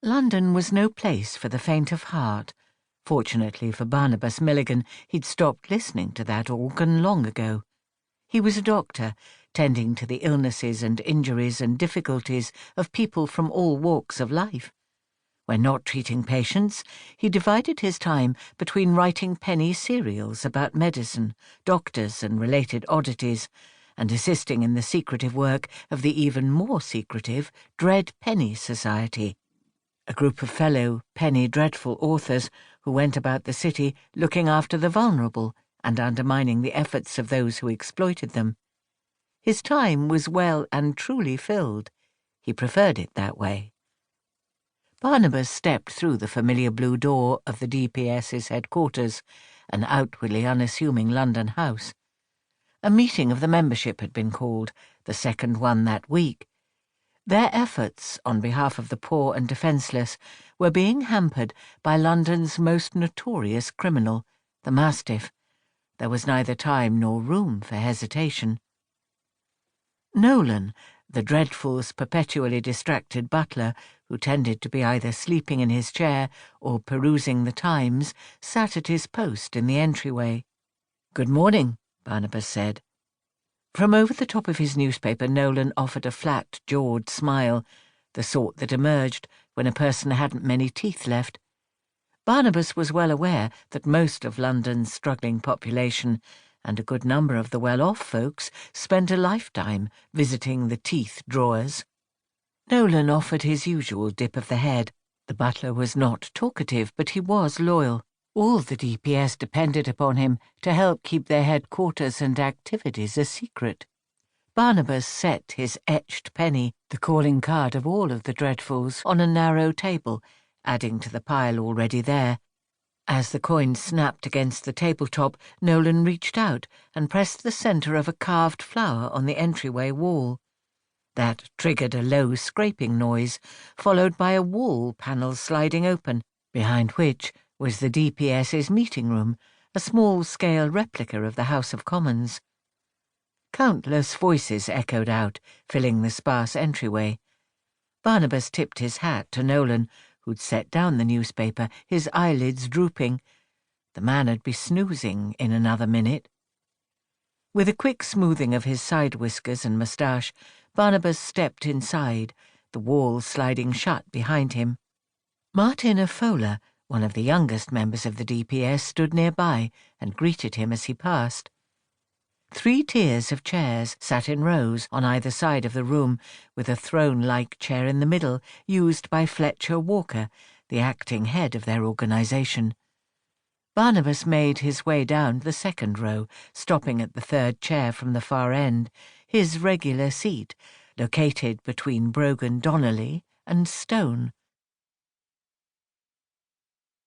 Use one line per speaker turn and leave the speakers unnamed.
London was no place for the faint of heart. Fortunately for Barnabus Milligan, he'd stopped listening to that organ long ago. He was a doctor, tending to the illnesses and injuries and difficulties of people from all walks of life. When not treating patients, he divided his time between writing penny serials about medicine, doctors and related oddities, and assisting in the secretive work of the even more secretive Dread Penny Society, a group of fellow penny dreadful authors who went about the city looking after the vulnerable and undermining the efforts of those who exploited them. His time was well and truly filled. He preferred it that way. Barnabas stepped through the familiar blue door of the DPS's headquarters, an outwardly unassuming London house. A meeting of the membership had been called, the second one that week. Their efforts, on behalf of the poor and defenceless, were being hampered by London's most notorious criminal, the Mastiff. There was neither time nor room for hesitation. Nolan, the dreadful's perpetually distracted butler, who tended to be either sleeping in his chair or perusing the Times, sat at his post in the entryway. "Good morning," Barnabas said. From over the top of his newspaper, Nolan offered a flat-jawed smile, the sort that emerged when a person hadn't many teeth left. Barnabas was well aware that most of London's struggling population, and a good number of the well-off folks, spent a lifetime visiting the teeth drawers. Nolan offered his usual dip of the head. The butler was not talkative, but he was loyal. All the DPS depended upon him to help keep their headquarters and activities a secret. Barnabas set his etched penny, the calling card of all of the dreadfuls, on a narrow table, adding to the pile already there. As the coin snapped against the tabletop, Nolan reached out and pressed the centre of a carved flower on the entryway wall. That triggered a low scraping noise, followed by a wall panel sliding open, behind which was the DPS's meeting room, a small-scale replica of the House of Commons. Countless voices echoed out, filling the sparse entryway. Barnabas tipped his hat to Nolan, who'd set down the newspaper, his eyelids drooping. The man would be snoozing in another minute. With a quick smoothing of his side whiskers and moustache, Barnabas stepped inside, the wall sliding shut behind him. Martin Afola, one of the youngest members of the DPS, stood nearby and greeted him as he passed. 3 tiers of chairs sat in rows on either side of the room, with a throne-like chair in the middle, used by Fletcher Walker, the acting head of their organisation. Barnabas made his way down the second row, stopping at the 3rd chair from the far end, his regular seat, located between Brogan Donnelly and Stone.